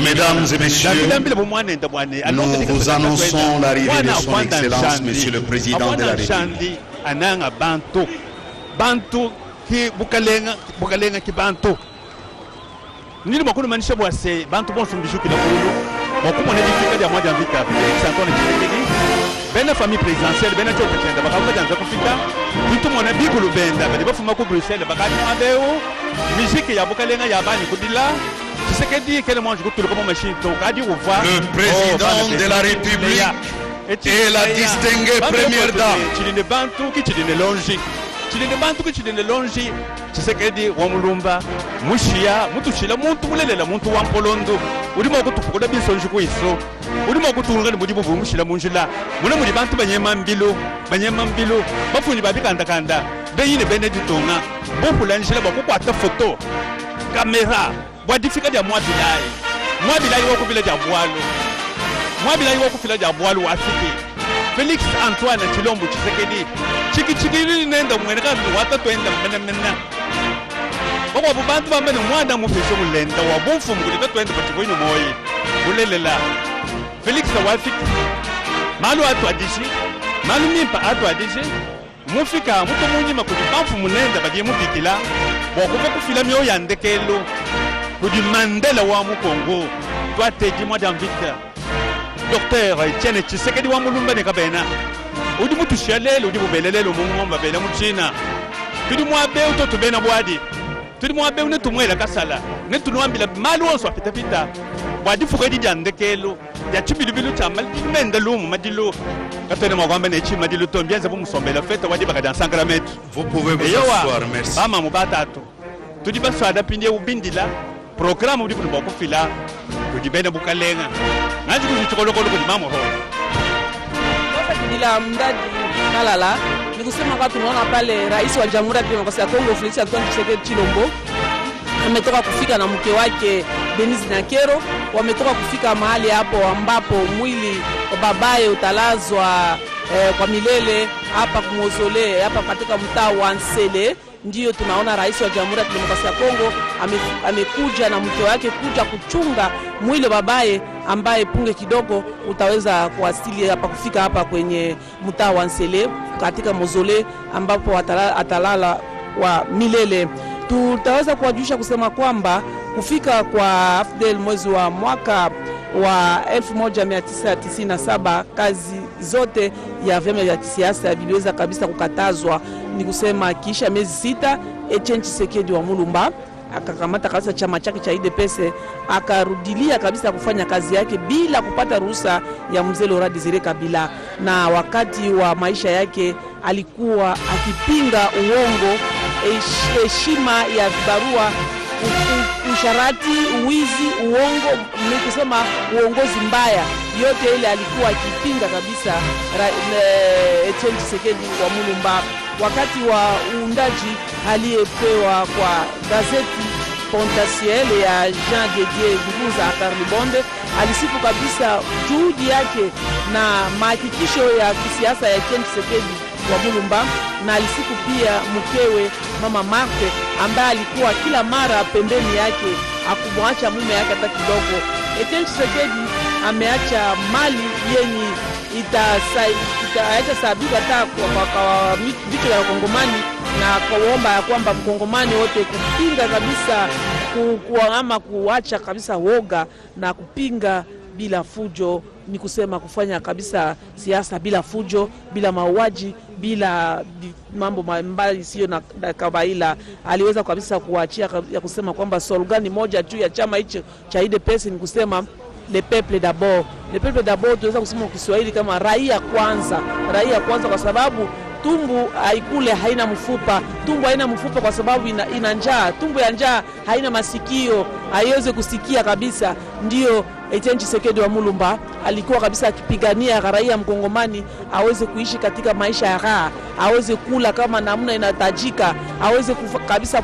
Mesdames et messieurs, nous vous annonçons l'arrivée de son Excellence, Monsieur le Président de la République. Nili makunu manisha bwase bantu bonso mbishuki na kulu bakuma na difika ya moja vita Antoine Tshisekedi bena famille présidentielle bena toko tenda bakavuga janza kufika bitu mona bikulu benda bali bafuma ku Bruxelles bakati mabeo musique ya Bukalenga ya bani kudila Tshisekedi kele mwanju kutulu kama machine to kadi uva le président de la République et la distinguée première dame chilinde bantu ki chilinde longi chilinde bantu ki chilinde longi Tshisekedi wa mulumba mushia mutushila muntu mulelela muntu wa mpolondo ulimo kutupukola bisonji kuiso ulimo kutunga ni mudibu mushila munjila muna muri bantu banyema mbilo bafunyi babikanda kanda beyine beneditonga bokulanjila bakukwata photo kamera bwadifika dia mwabilai wako vile dia bwalo mwabilai wako vile dia bwalo afiki Félix Antoine Tshilombo Tshisekedi chiki nenda mwene kazi wata twenda mena baba bubantu bamene mwana mufisho mulenda wabumfu mkulita twende patikoino moyi ulelela Félix wafiki malu atu adishi malu mimpa atu adishi mufika muto munyima kudi bamfu munenda badie mubikila wakufa kufila myo yandekelo kudi Mandela wa mukongo twateji mwa damvita Docteur Etienne Tshisekedi wa mulumba ne kabena udi mutu shalelo udi bubelelelo mumomba bela muchina kudi mwabe utoto bena bwadi tuli mwabe une tumwela kasala ne tunwambila mali wonso apita bwadi fukedi jandekelo ya chibilibilu cha menda lumu madilo katene mwagamba ne chi madilo to mbianza bu musombela fete wadi baka dans sacrament vous pouvez vous asseoir merci mama mubatatu tudi baswada pinde ubindila programme udi bunu bakufila tudi bena Bukalenga ngaji kuzikolokolo kudi mama ho bila mdadi kalala ni kusema kwa tunaona pale rais wa Jamhuri ya Kidemokrasia ya Kongo Felix Antoine Tshisekedi Tshilombo ametoka kufika na mke wake Denise Nakero, wametoka kufika mahali hapo ambapo mwili wa babaye utalazwa kwa milele hapa kumozole hapa katika mtaa wa Nsele. Ndio tunaona rais wa Jamhuri ya Kidemokrasia ya Kongo amekuja na mke wake kuja kuchunga mwili wa babaye ambaye punge kidogo utaweza kuwasili hapa kufika hapa kwenye mtaa wa Nsele katika mozole ambapo atalala wa milele. Tutaweza kuwajulisha kusema kwamba kufika kwa Afdel mwezi wa mwaka wa 1997 kazi zote ya vyama vya kisiasa viliweza kabisa kukatazwa. Ni kusema kisha miezi 6 Etienne Tshisekedi wa Mulumba akakamata kabisa chama chake cha UDPS akarudilia kabisa kufanya kazi yake bila kupata ruhusa ya mzee Laurent Desire Kabila, na wakati wa maisha yake alikuwa akipinga uongo, heshima ya barua, usharati, uwizi, uongo, ni kusema uongozi mbaya, yote ile alikuwa akipinga kabisa Etienne Tshisekedi wa Mulumba. Wakati wa uundaji aliyepewa kwa gazeti Potentiel ya Jean Didier Nguza Karlibonde, alisifu kabisa juhudi yake na mahakikisho ya kisiasa ya Etienne Tshisekedi wa Mulumba, na alisifu pia mkewe Mama Marthe ambaye alikuwa kila mara pembeni yake, akumwacha mume yake hata kidogo. Etienne Tshisekedi ameacha mali yenye itaacha sababu hata kwa vitu vya Kongomani, na kuomba ya kwamba Mkongomani wote kupinga kabisa ama kuacha kabisa woga na kupinga bila fujo, ni kusema kufanya kabisa siasa bila fujo, bila mauaji, bila mambo mbali sio na kawaida. Aliweza kabisa kuachia ya kusema kwamba slogan moja tu ya chama hicho cha UDPS ni kusema le peuple d'abord. Le peuple d'abord tunaweza kusema kwa Kiswahili kama raia kwanza. Raia kwanza kwa sababu tumbu haikule haina mfupa. Tumbu haina mfupa kwa sababu ina njaa. Tumbu ya njaa haina masikio, haiwezi kusikia kabisa. Ndio Etienne Tshisekedi wa Mulumba alikuwa kabisa akipigania raia Mkongomani aweze kuishi katika maisha ya raha, aweze kula kama namna inatajika, aweze kabisa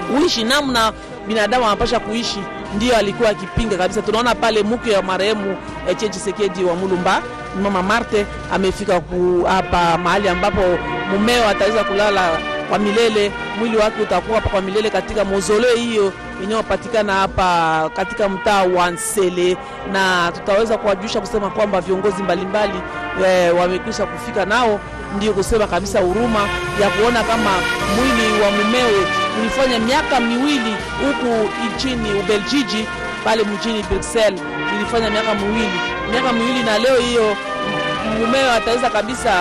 kuishi namna binadamu anapaswa kuishi. Ndio alikuwa akipinga kabisa. Tunaona pale mke wa marehemu Etienne Tshisekedi wa Mulumba. Mama Marte amefika hapa mahali ambapo mumeo ataweza kulala kwa milele, mwili wake utakuwa hapa kwa milele katika mausoleo hiyo inayopatikana hapa katika mtaa wa Nsele, na tutaweza kuwajulisha kusema kwamba viongozi mbalimbali wamekwisha kufika, nao ndio kusema kabisa huruma ya kuona kama mwili wa mumewe ulifanya miaka miwili huku nchini Ubeljiji pale mjini Bruxelles, ilifanya miaka miwili, na leo hiyo mumewe ataweza kabisa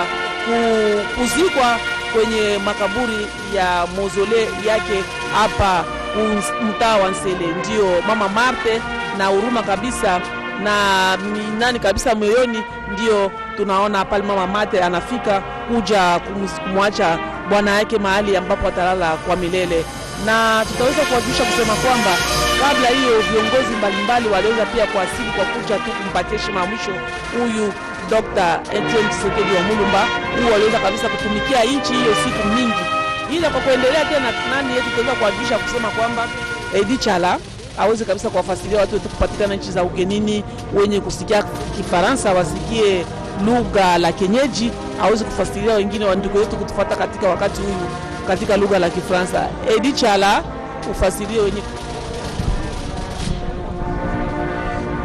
kuzikwa kwenye makaburi ya mausoleo yake hapa mtaa wa Nsele. Ndio Mama Marte na huruma kabisa na nani kabisa moyoni, ndio tunaona pale Mama Marte anafika kuja kumwacha bwana yake mahali ambapo atalala kwa milele. Na tutaweza kuwajulisha kusema kwamba kabla hiyo viongozi mbalimbali waliweza pia kuasili kwa kuja tu kumpatia heshima mwisho huyu Dr. Etienne Tshisekedi wa Mulumba. Huyu waliweza kabisa kutumikia nchi hiyo siku mingi. Ila kwa kuendelea tena nani yetu tutaweza kuwajulisha kusema kwamba Edi Chala aweze kabisa kuwafasiria watu wetu kupatikana nchi za ugenini, wenye kusikia Kifaransa wasikie lugha la kienyeji, aweze kufasiria wengine wa ndugu yetu kutufuata katika wakati huu katika lugha la Kifaransa. Edi Chala ufasirie wenye.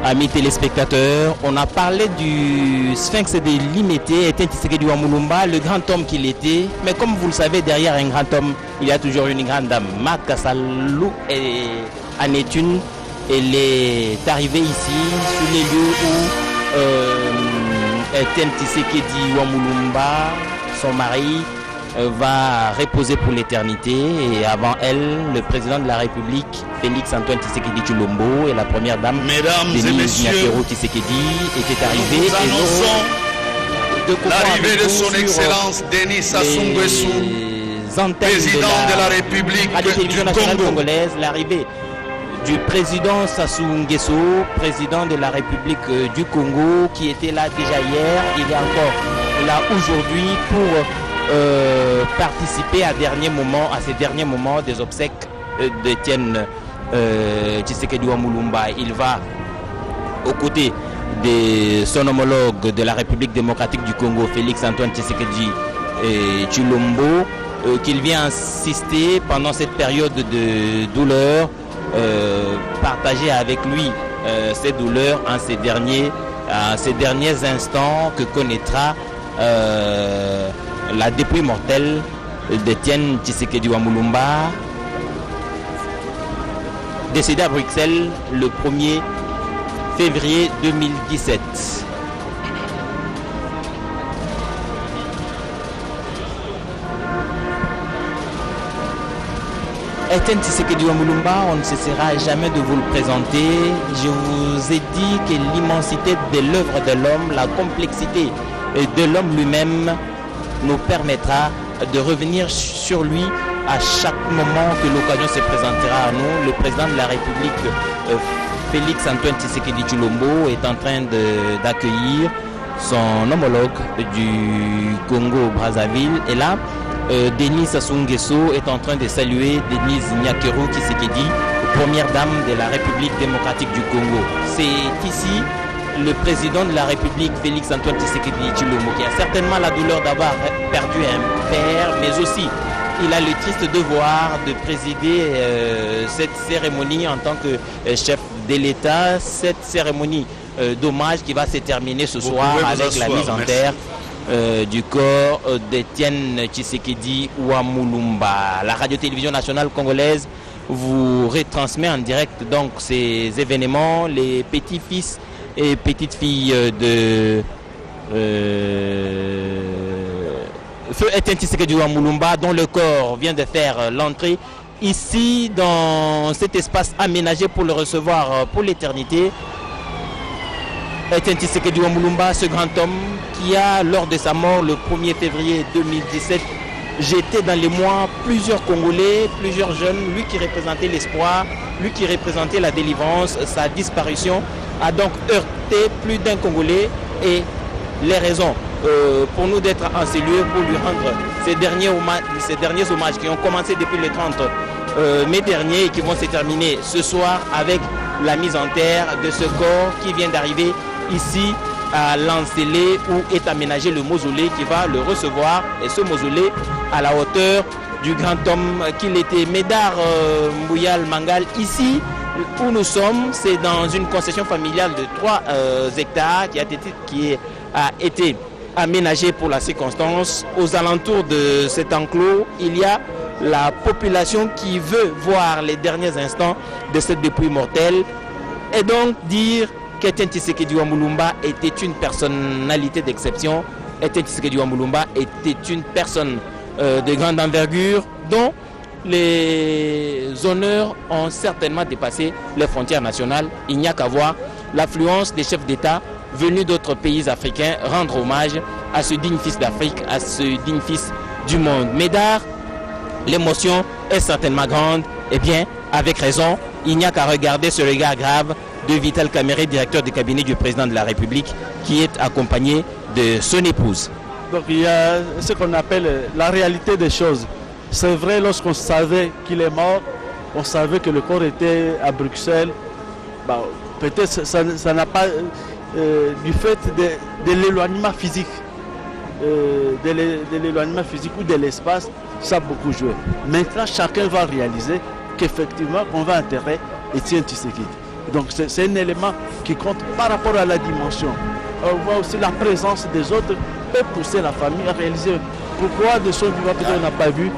Amis téléspectateurs, on a parlé du Sphinx de Limete, Etienne Tshisekedi wa Mulumba, le grand homme qu'il était. Mais comme vous le savez, derrière un grand homme, il y a toujours une grande dame. Maka Salou en est une. Elle est arrivée ici, sur les lieux où Etienne Tshisekedi wa Mulumba, son mari, va reposer pour l'éternité, et avant elle, le président de la République, Félix Antoine Tshisekedi Tshilombo, et la première dame, Denise Nyakero Tshisekedi, était arrivée. Nous annonçons l'arrivée de son Excellence Denis Sassou Nguesso, président de la République du Congo. Congolaise, l'arrivée du président Sassou Nguesso, président de la République du Congo, qui était là déjà hier, il est encore là aujourd'hui pour participer à ces derniers moments des obsèques d'Etienne Tshisekedi wa Mulumba. Il va aux côtés de son homologue de la République démocratique du Congo, Félix Antoine Tshisekedi Tshilombo, qu'il vient assister pendant cette période de douleur, partager avec lui ces douleurs en ces derniers instants que connaîtra la dépouille mortelle d'Etienne Tshisekedi wa Mulumba, décédé à Bruxelles le 1er février 2017. Etienne Tshisekedi wa Mulumba, on ne cessera jamais de vous le présenter. Je vous ai dit que l'immensité de l'œuvre de l'homme, la complexité de l'homme lui-même nous permettra de revenir sur lui à chaque moment que l'occasion se présentera à nous. Le président de la République, Félix Antoine Tshisekedi Tshilombo, est en train d'accueillir son homologue du Congo-Brazzaville. Et là, Denis Sassou Nguesso est en train de saluer Denise Nyakero Tshisekedi, première dame de la République démocratique du Congo. C'est ici le président de la République, Félix Antoine Tshisekedi Tshilombo, qui a certainement la douleur d'avoir perdu un père, mais aussi il a le triste devoir de présider cette cérémonie en tant que chef de l'État, cette cérémonie d'hommage qui va se terminer ce soir avec la mise en terre du corps d'Etienne Tshisekedi wa Mulumba. La radio-télévision nationale congolaise vous retransmet en direct donc ces événements. Les petits-fils et petites filles de Feu Etienne Tshisekedi wa Mulumba, dont le corps vient de faire l'entrée ici dans cet espace aménagé pour le recevoir pour l'éternité. Etienne Tshisekedi wa Mulumba, ce grand homme qui a, lors de sa mort le 1er février 2017, jeté dans les mois plusieurs Congolais, plusieurs jeunes, lui qui représentait l'espoir, lui qui représentait la délivrance. Sa disparition a donc heurté plus d'un Congolais, et les raisons pour nous d'être en ces lieux pour lui rendre ces derniers hommages qui ont commencé depuis le 30 mai dernier et qui vont se terminer ce soir avec la mise en terre de ce corps qui vient d'arriver ici à Lansélé où est aménagé le mausolée qui va le recevoir. Et ce mausolée à la hauteur du grand homme qu'il était, Médard Mbouyal Mangal. Ici où nous sommes, c'est dans une concession familiale de 3 hectares qui a été aménagée pour la circonstance. Aux alentours de cet enclos, il y a la population qui veut voir les derniers instants de cette dépouille mortelle et donc dire qu'Étienne Tshisekedi Wamulumba était une personnalité d'exception. Étienne Tshisekedi Wamulumba était une personne de grande envergure dont les honneurs ont certainement dépassé les frontières nationales. Il n'y a qu'à voir l'affluence des chefs d'État venus d'autres pays africains rendre hommage à ce digne fils d'Afrique, à ce digne fils du monde. Médard, l'émotion est certainement grande. Eh bien, avec raison, il n'y a qu'à regarder ce regard grave de Vital Kamerhe, directeur du cabinet du président de la République, qui est accompagné de son épouse. Donc il y a ce qu'on appelle la réalité des choses. C'est vrai, lorsqu'on savait qu'il est mort, on savait que le corps était à Bruxelles. Peut-être ça n'a pas, du fait de l'éloignement physique, de l'éloignement physique ou de l'espace, ça a beaucoup joué. Maintenant, chacun va réaliser qu'effectivement, on va enterrer Étienne Tshisekedi. Donc c'est un élément qui compte par rapport à la dimension. On voit aussi la présence des autres peut pousser la famille à réaliser pourquoi de son vivant on n'a pas vu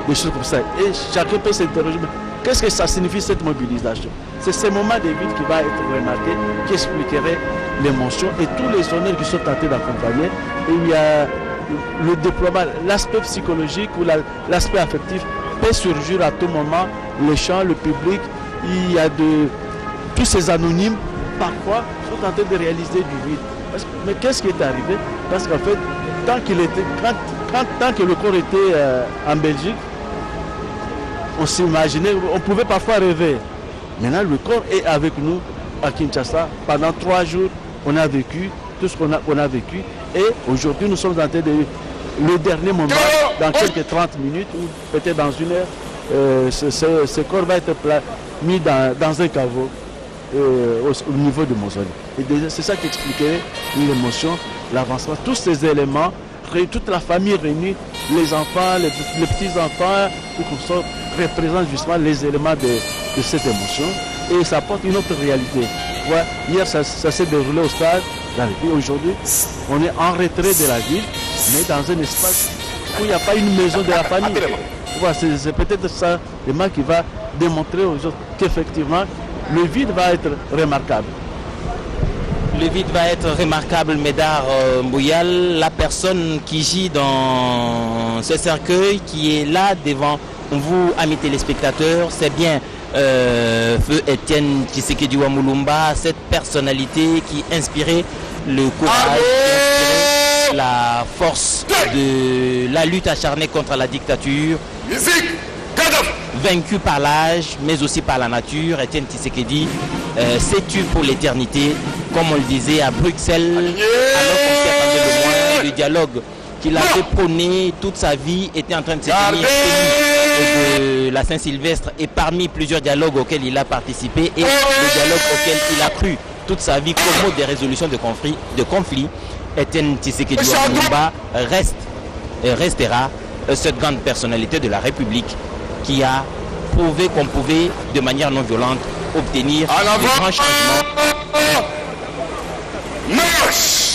des choses comme ça. Et chacun peut s'interroger, qu'est-ce que ça signifie cette mobilisation? C'est ce moment de vide qui va être remarqué, qui expliquerait l'émotion et tous les honneurs qui sont tentés d'accompagner. Et il y a le déploiement, l'aspect psychologique ou l'aspect affectif peut surgir à tout moment, les chants, le public, il y a tous ces anonymes, parfois, sont en train de réaliser du vide. Mais qu'est-ce qui est arrivé? Parce qu'en fait, tant que le corps était en Belgique, on s'imaginait, on pouvait parfois rêver. Maintenant, le corps est avec nous à Kinshasa. Pendant 3 jours, on a vécu tout ce qu'on a vécu. Et aujourd'hui, nous sommes en train de... Le dernier moment, dans quelques 30 minutes, ou peut-être dans 1 heure, ce corps va être mis dans un caveau au niveau de mausolée. Et c'est ça qui expliquait l'émotion, l'avancement. Tous ces éléments, toute la famille réunie, les enfants, les petits-enfants, représentent justement les éléments de cette émotion. Et ça apporte une autre réalité. Ouais, hier, ça s'est déroulé au stade. Aujourd'hui, on est en retrait de la ville, mais dans un espace où il n'y a pas une maison de la famille. Ouais, c'est peut-être ça qui va démontrer aux autres qu'effectivement, le vide va être remarquable. Le vide va être remarquable, Médard Mbouyal, la personne qui gît dans ce cercueil, qui est là devant vous, amis téléspectateurs, c'est bien Feu Étienne Tshisekedi Wamulumba, cette personnalité qui inspirait le courage, qui inspirait la force de la lutte acharnée contre la dictature. Vaincu par l'âge, mais aussi par la nature, Étienne Tshisekedi s'est tué pour l'éternité, comme on le disait à Bruxelles, alors qu'on s'y attendait de moins. Le dialogue qu'il avait prôné toute sa vie était en train de se tenir de la Saint-Sylvestre et parmi plusieurs dialogues auxquels il a participé et le dialogue auquel il a cru toute sa vie comme mot de résolution de conflit, Étienne Tshisekedi Wamulumba restera cette grande personnalité de la République qui a prouvé qu'on pouvait, de manière non violente, obtenir de grands changements. Marche!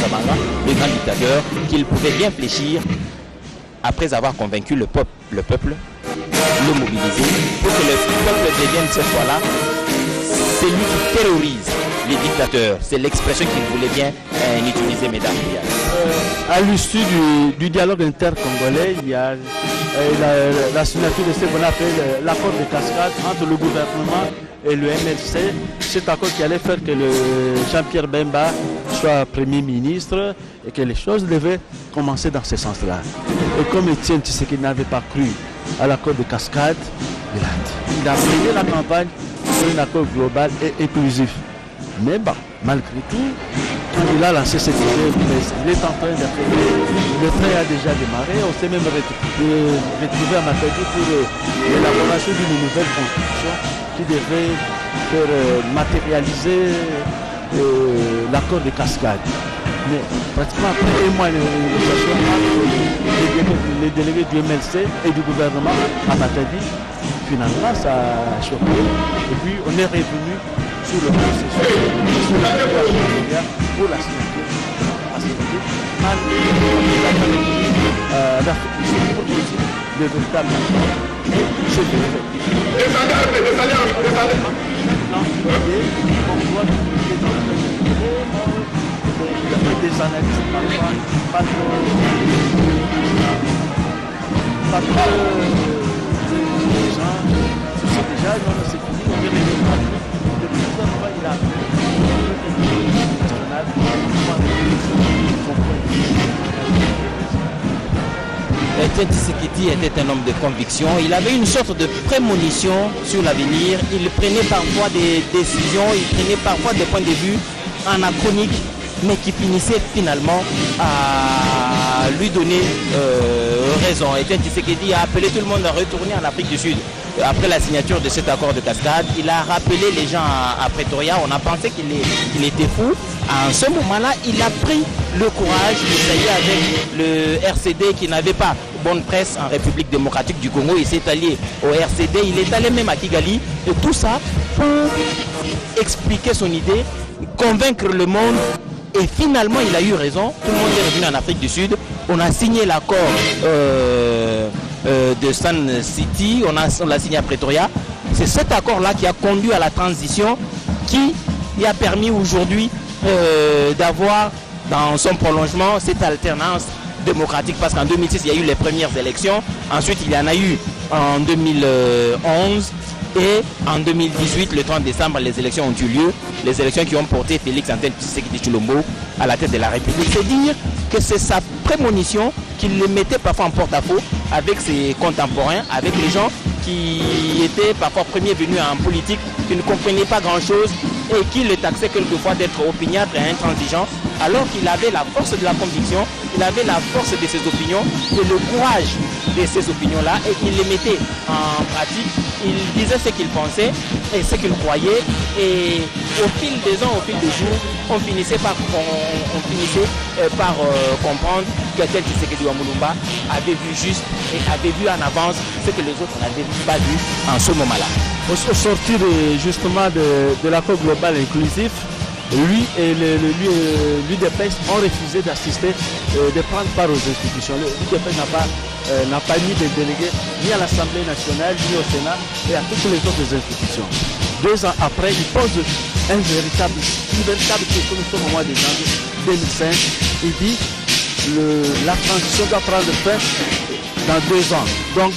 Kabanga, le grand dictateur, qu'il pouvait bien fléchir après avoir convaincu le peuple, le mobiliser, pour que le peuple devienne cette fois-là celui qui terrorise les dictateurs. C'est l'expression qu'il voulait bien utiliser, mesdames. À l'issue du dialogue intercongolais, il y a la signature de ce qu'on appelle l'accord de cascade entre le gouvernement et le MLC. Cet accord qui allait faire que le Jean-Pierre Bemba soit Premier ministre et que les choses devaient commencer dans ce sens-là. Et comme Étienne Tshisekedi n'avait pas cru à l'accord de cascade, il a mené la campagne sur un accord global et inclusif. Mais bon, malgré tout, quand il a lancé cette idée, il est en train d'accélérer. Le train a déjà démarré. On s'est même retrouvé à Matadi pour l'élaboration d'une nouvelle constitution qui devrait faire matérialiser l'accord de cascade. Mais pratiquement après un mois de négociation entre les délégués du MLC et du gouvernement à Matadi, finalement ça a choqué. Et puis on est revenu sur le processus, sur la pour la signature. Le véritable accord. Et je vais des analyses pas trop gens c'est déjà non c'est fini on est le gouvernement il a Étienne Tshisekedi était un homme de conviction. Il avait une sorte de prémonition sur l'avenir. Il prenait parfois des décisions, il prenait parfois des points de vue anachroniques, mais qui finissaient finalement à lui donner raison. Étienne Tshisekedi a appelé tout le monde à retourner en Afrique du Sud. Après la signature de cet accord de cascade, il a rappelé les gens à Pretoria. On a pensé qu'il était fou. En ce moment-là, il a pris le courage d'essayer avec le RCD qui n'avait pas bonne presse en République démocratique du Congo. Il s'est allié au RCD, il est allé même à Kigali. Et tout ça pour expliquer son idée, convaincre le monde. Et finalement, il a eu raison. Tout le monde est revenu en Afrique du Sud. On a signé l'accord de Sun City. On l'a signé à Pretoria. C'est cet accord-là qui a conduit à la transition qui a permis aujourd'hui d'avoir dans son prolongement cette alternance démocratique. Parce qu'en 2006, il y a eu les premières élections. Ensuite, il y en a eu en 2011. Et en 2018, le 30 décembre, les élections ont eu lieu. Les élections qui ont porté Félix Antoine Tshisekedi Tshilombo à la tête de la République. C'est dire que c'est sa prémonition qui le mettait parfois en porte-à-faux avec ses contemporains, avec les gens qui étaient parfois premiers venus en politique, qui ne comprenaient pas grand-chose et qui le taxaient quelquefois d'être opiniâtre et intransigeant, alors qu'il avait la force de la conviction, il avait la force de ses opinions et le courage de ces opinions-là, et il les mettait en pratique. Il disait ce qu'il pensait et ce qu'il croyait, et au fil des ans, au fil des jours, on finissait par comprendre qu'Étienne Tshisekedi Wamulumba avait vu juste et avait vu en avance ce que les autres n'avaient pas vu en ce moment-là. Au sortir justement de l'accord global inclusif, lui et l'UDPS ont refusé d'assister, de prendre part aux institutions. L'UDPS n'a pas mis de délégués ni à l'Assemblée nationale, ni au Sénat et à toutes les autres institutions. 2 ans après, il pose une véritable question au mois de janvier 2005. Il dit la transition doit prendre fin dans 2 ans, donc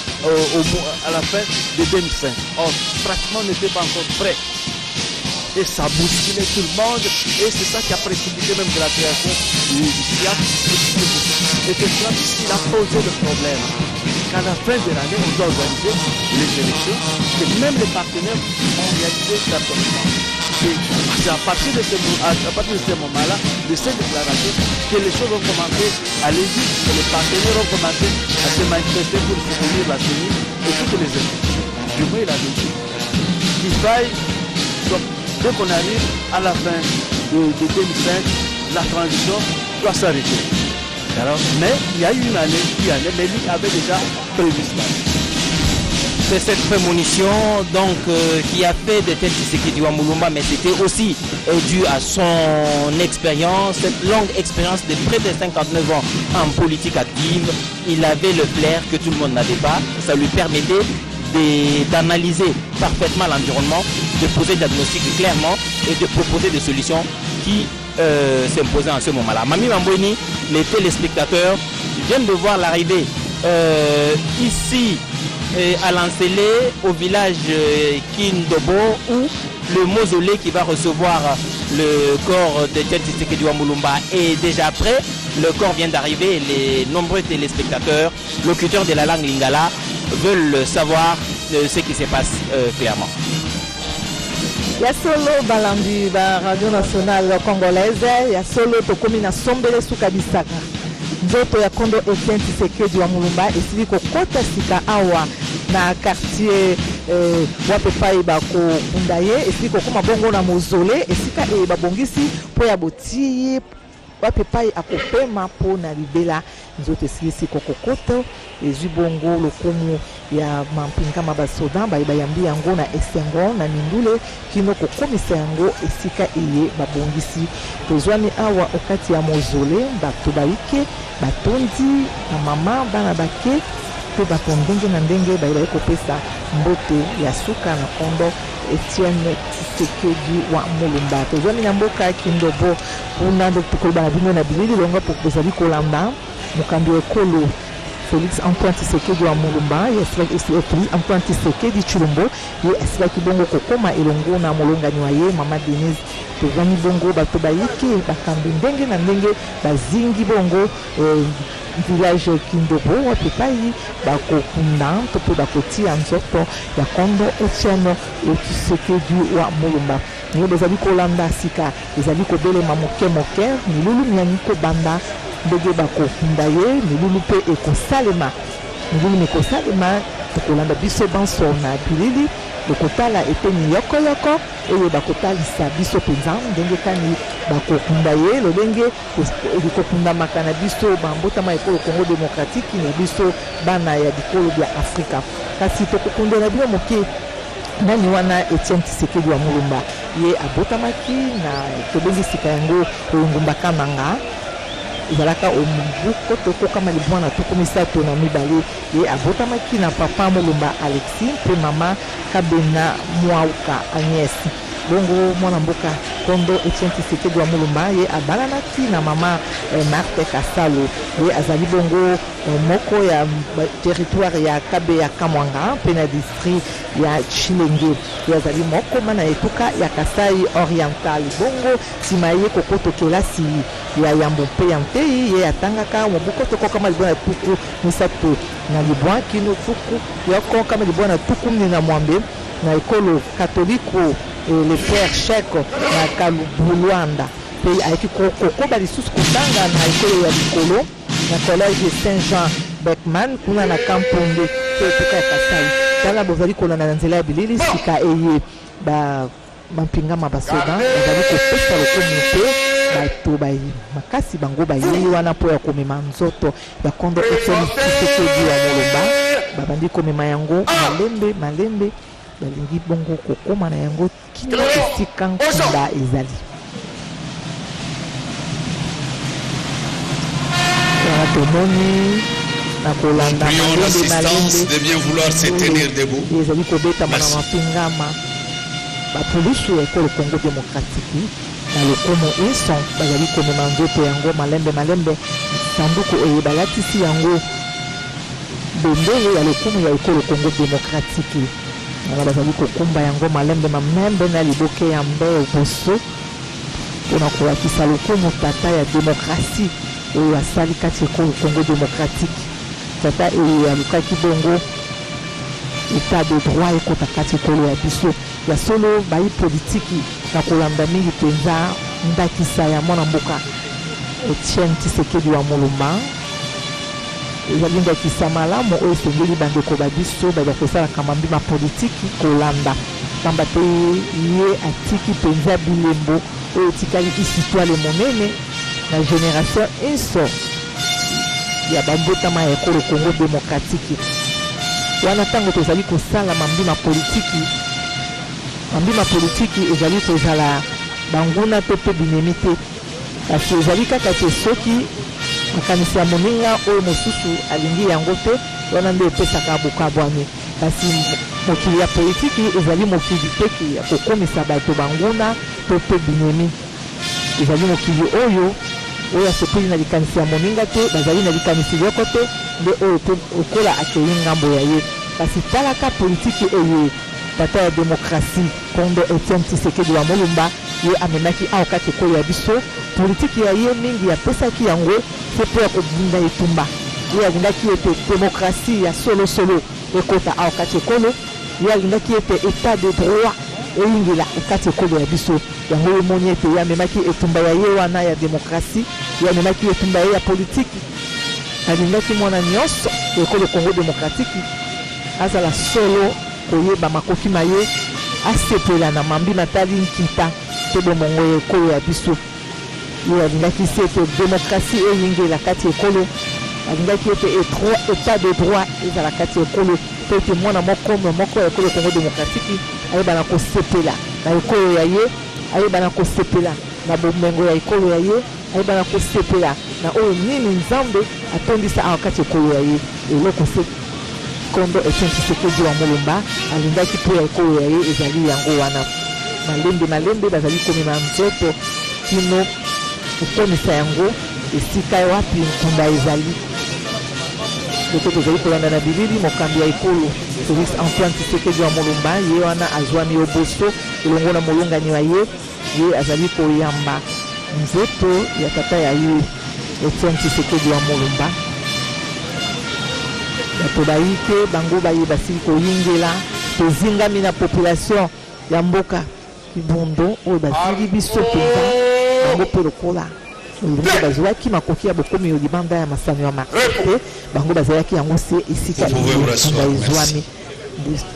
à la fin de 2005. Or, pratiquement, on n'était pas encore prêt. Et ça bousculait tout le monde, et c'est ça qui a précipité même de la création du SIAC. Et que cela, il a posé le problème qu'à la fin de l'année, on doit organiser les élections, et même les partenaires ont réalisé certainement. C'est à partir de ce moment-là, de ces déclarations, que les choses ont commencé à aller vite, que les partenaires ont commencé à se manifester pour soutenir la tenue et toutes les institutions. Du moins, il a dit qu'il faille. Donc, dès qu'on arrive à la fin de 2005, la transition doit s'arrêter. Mais il y a eu une année, mais lui avait déjà prévu cela. c'est cette prémonition donc qui a fait de Etienne Tshisekedi wa Mulumba, mais c'était aussi dû à son expérience, cette longue expérience de près de 59 ans en politique active. Il avait le flair que tout le monde n'avait pas. Ça lui permettait d'analyser parfaitement l'environnement, de poser des diagnostics clairement et de proposer des solutions qui s'imposaient en ce moment-là. Mami Mambweni, les téléspectateurs viennent de voir l'arrivée ici à Lancélé, au village Kindobo, où le mausolée qui va recevoir le corps de Etienne Tshisekedi wa Mulumba est déjà prêt. Le corps vient d'arriver et les nombreux téléspectateurs, locuteurs de la langue lingala, veulent savoir ce qui se passe clairement. Ya solo balandi ba radio nationale congolaise ya solo tokomi na sombele suka bisaka nzoto ya kondo Etienne Tshisekedi wa Mulumba esili kokota sika awa na quartier wape pai bakokunda ye esili kokoma bongo na mozole esika babongisi mpo ya botie wape pai akopema mpo na libela nzoto esili kokokoto ezwi bongo lokumu ya mampinga mabasoda bayambi yango na esengo na mindule kino kokomisa yango esika eye babongisi tozwami awa okati ya mozole bato bayike batondi na mama bana bake pe bato ndenge na ndenge baye kopesa mbote ya suka na kondo Etienne Tshisekedi wa Mulumba. Tozwami na mboka Kindobo kuna ndo tukoloba na bino na bilili longa pozali kolanda mokambi ekolo Félix Antoine Tshisekedi wa Mulumba, Antoine Tshisekedi Chilombo, ye asilaki bongo kokoma elongo na molongani wa ye mama Denise. Tozwami bongo bato bayike bakambi ndenge na ndenge bazingi bongo village Kindobo wapi pai bakokunda mpe bakotia nzoto ya kondo Etienne Tshisekedi wa Mulumba. Niyo bezali kolanda sika ezali kobelema moke milulu miani kobanda ndenge bakokunda ye milulu mpe ekosalema milulu ekosalema tokolanda biso banso na bilili lokotala eteni yokoyoko oyo bakotalisa biso mpenza ndenge kani bakokunda ye lolenge ekokundamaka na biso bambotama ekolo Congo démocratique na biso bana ya bikolo bya Afrika kasi tokokundela bino moke nani wana Etienne Tshisekedi wa Mulumba ye abotamaki na tobengi sika yango ngumba Kananga ezalaka omubuko tokokama libwana tuku misato na mibale ye abotamaki na papa Mulumba Alexis mpe mama Kabena Mwauka Agnès bongo mwana mboka kondo Etienne Tshisekedi wa Mulumba ye abalanaki na mama Marthe Kasalo ye azali bongo moko ya territoire ya Kabe ya Kamwanga mpe na district ya Chilenge ye azali moko mana etuka ya Kasai Oriental bongo nsima ye kokoto kelasi ya yambo mpe ya ntei ye atangaka mobuko tokokama libwana tuku misato na libwa kino tuku yokokama libwana tuku mni na mwambe na ekolo katoliko le frère Chèque na Kalubulwanda pe ayeki kokoba lisusu kotanga na ekolo ya likolo na collège Saint-Jean Beckman kuna na Kampunde pe etuka ya Kasai tala bozali kolanda na nzela ya bilili sika eye bampinga mabasoda bazali kopesa lokomi mpe bato makasi bango bayeli wana mpo ya komema nzoto ya kondo Etienne Tshisekedi wa Mulumba babandi komema yango malembe balingi bongo kokoma na yango kino esika nkunda ezali tomoni na kolanda l'assistance de bien vouloir se tenir debout ezali kobetama na mapingama bapolisi ya ekolo Congo démocratique na lokomo inso bazali komema nzoto yango malembe sanduku oyo balatisi yango bendele ya lokumu ya ekolo Congo démocratique na bazali kokumba yango malembe na liboke ya mbe boso mpona kolakisa lokumu tata ya démocratie oyo asali kati ekolo Congo démocratique tata oyo alukaki bongo état de droit ekota kati ekolo ya biso ya solo bayi politiki na kolanda mingi mpenza ndakisa ya mwana mboka Etienne Tshisekedi wa Mulumba ezali ndakisa malamu oyo esengeli bandeko babiso bakosalaka mambima politiki kolanda pamba te ye atiki mpenza bilembo oyo etikali histoire monene na génération inso ya bambotama ya ekolo Congo démocratique wana ntango tozali kosala mambima politiki ezali kozala banguna to mpe binemi te kasi ezali kaka te soki makanisi ya moninga oyo mosusu alingi yango te wana nde epesaka bokabwani kasi mokili ya politiki ezali mokili teki ya kokomisa bato banguna to mpe binemi ezali mokili oyo asepeli na likanisi ya moninga te bazali na likanisi lioko te nde oyo te okola akei ngambo ya ye kasi talaka politiki oyo tata ya demokrasi Kondo Etienne Tshisekedi wa Mulumba ye amenaki awa kati ekolo ya biso politiki ya ye mingi yapesaki yango se mpo ya kobunda etumba ye alingaki ete demokrasi ya solosolo ekota awa kati ekolo ye alingaki ete état de droit eyingila ekati ekolo ya biso yango emoni ete ye amemaki etumba ya ye wana ya demokrasi ye amemaki etumba ye ya politiki alingaki mwana nyonso ekolo Congo démocratique azala solo koyeba makoki na ye asepela na mambima tali nkita te bomongo ya ekolo ya biso ye alingaki se ete demokrasi eyingela kati ekolo alingaki ete état de droit ezala kati ekolo mpe ete mwana moko ya ekolo Congo démocratique ayeba na kosepela na ekolo ya ye ayeba na kosepela na bomengo ya ekolo ya ye ayeba na kosepela na oyo nini nzambe atondisa awa kati ekolo ya ye eloko se Kondo Etienne Tshisekedi wa Mulumba alingaki mpo ya ekolo ya ye ezali yango wana malembe bazali komema nzoto kino kokomisa yango esika wapi nkunda ezali loko tozali kolanda na bilili mokambi ya ekolo Félix Antoine Tshisekedi wa Mulumba ye wana azwami oboso elongo na molongani wa ye azali koyamba nzoto ya tata ya ye Etienne Tshisekedi wa Mulumba bato bayi te bango baye basili koyingela tozingami na population ya mboka Kibondo oyo bazili biso mpenza bango mpe lokola olingi bazwaki makoki ya bokomi yo libanda ya masano ya marché te bango bazalaki yango se esika ekunda ezwami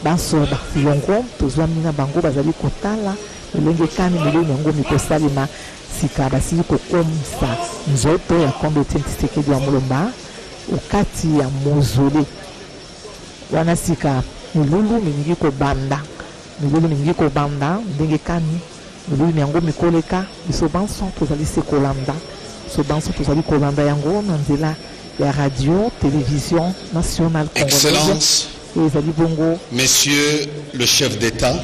basoba filongo tozwami na bango bazali kotala elenge kani miloni yango mikosalema sika basili kokomisa nzoto ya Kondo Etienne Tshisekedi wa Mulumba okati ya mozole wana sika milulu mingi kobanda ndenge kani milulu yango mikoleka biso banso tozali se kolanda yango na nzela ya radio télévision nationale congolaise. Excellence, Messieurs le chef d'État,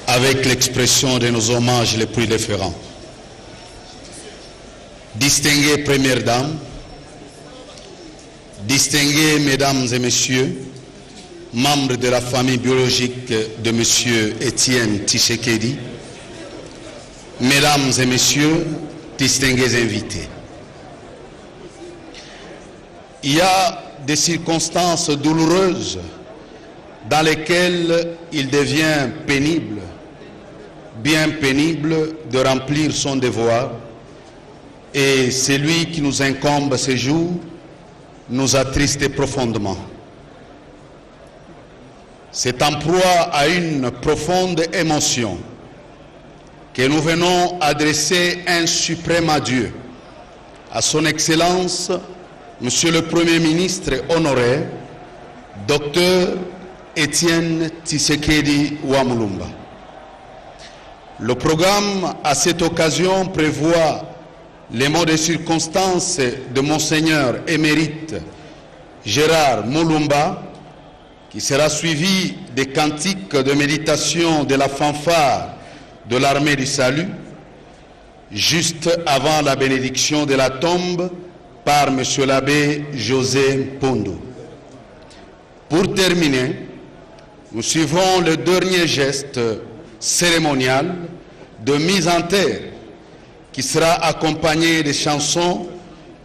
avec l'expression de nos hommages les plus déférents, distinguées premières dames, distingués mesdames et messieurs, membres de la famille biologique de monsieur Etienne Tshisekedi, mesdames et messieurs, distingués invités. Il y a des circonstances douloureuses dans lesquelles il devient pénible, bien pénible de remplir son devoir, et celui qui nous incombe ces jours nous attriste profondément. C'est en proie à une profonde émotion que nous venons adresser un suprême adieu à son Excellence, Monsieur le Premier ministre honoraire, Dr Etienne Tshisekedi wa Mulumba. Le programme à cette occasion prévoit les mots de circonstance de Monseigneur émérite Gérard Mulumba, qui sera suivi des cantiques de méditation de la fanfare de l'armée du salut, juste avant la bénédiction de la tombe par M. l'abbé José Pondo. Pour terminer, nous suivrons le dernier geste cérémonial de mise en terre qui sera accompagné des chansons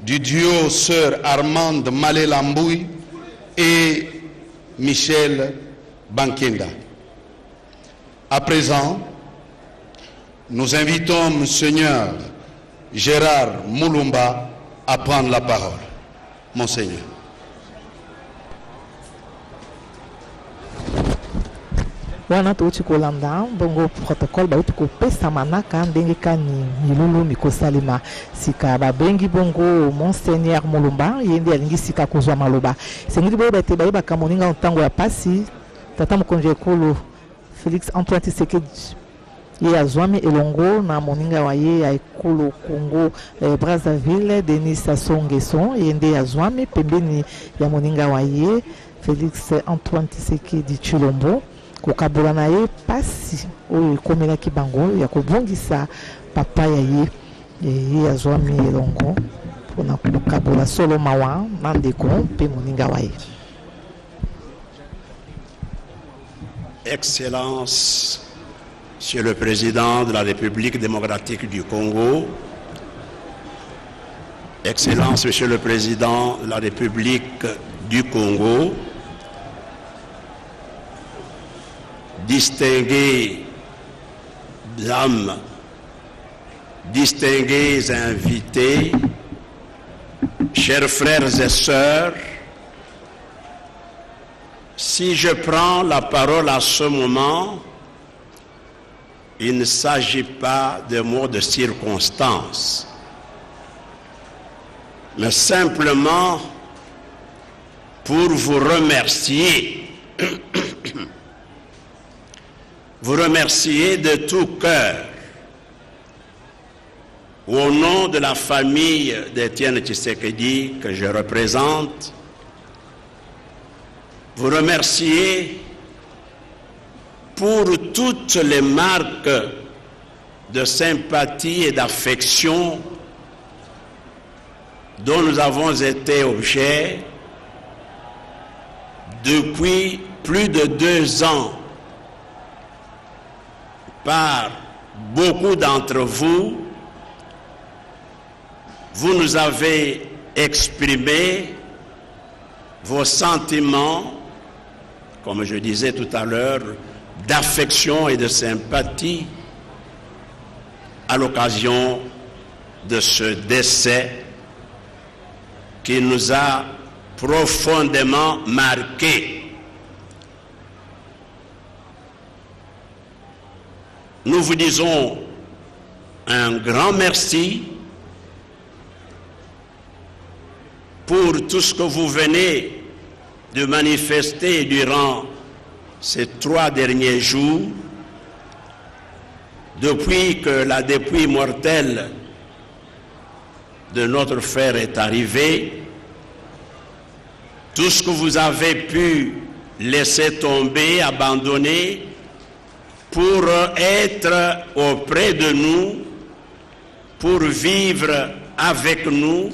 du duo Sœur Armande Malé-Lambouy et Michel Bankenda. À présent, nous invitons Monseigneur Gérard Mulumba à prendre la parole. Monseigneur. wana touti kolanda bongo protocole bauti kopesa manaka ndenge kani milulu mikosalema sika babengi bongo Monseigneur Mulumba yende alingi sika kozwa maloba sengili boyeba ete bayebaka moninga ntango ya pasi tata mokonzi ekolo Félix Antoine Tshisekedi ye azwami elongo na moninga wa ye ya ekolo Congo Brazzaville Denis Sassou Nguesso yende azwami pembeni ya moninga wa ye Félix Antoine Tshisekedi Tshilombo kokabola na ye pasi oyo ekomelaki bango ya kobongisa papa ya ye ye azwami elongo mpona kokabola solo mawa na ndeko mpe moninga wa ye. Excellence, Monsieur le Président de la République démocratique du Congo, Excellence, Monsieur le Président de la République du Congo, distingués dames, distingués invités, chers frères et sœurs, si je prends la parole à ce moment, il ne s'agit pas de mots de circonstance, mais simplement pour vous remercier, vous remercier de tout cœur, au nom de la famille d'Étienne Tshisekedi que je représente, vous remercier pour toutes les marques de sympathie et d'affection dont nous avons été objet depuis plus de 2 ans par beaucoup d'entre vous. Vous nous avez exprimé vos sentiments, comme je disais tout à l'heure, d'affection et de sympathie à l'occasion de ce décès qui nous a profondément marqués. Nous vous disons un grand merci pour tout ce que vous venez de manifester durant ces 3 derniers jours, depuis que la dépouille mortelle de notre frère est arrivée, tout ce que vous avez pu laisser tomber, abandonner, pour être auprès de nous, pour vivre avec nous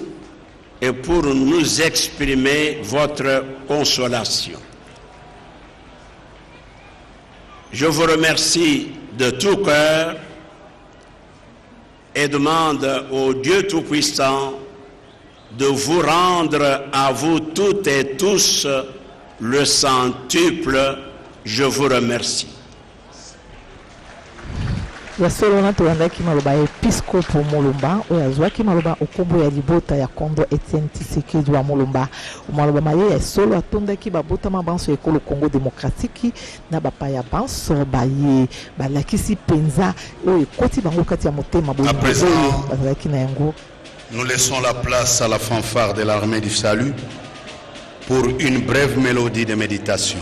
et pour nous exprimer votre consolation. Je vous remercie de tout cœur et demande au Dieu Tout-Puissant de vous rendre à vous toutes et tous le centuple. Je vous remercie. yasolona tolandaki maloba ya episkopo Mulumba oyo azwaki maloba okombo ya libota ya kondo Etienne Tshisekedi wa Mulumba maloba maye ya solo atondaki babotama banso ekolo Congo démocratique na bapaya banso baye balakisi penza oyo ekoti bango kati ya motema boye bazalaki na yango. Nous laissons la place à la fanfare de l'armée du salut pour une brève mélodie de méditation.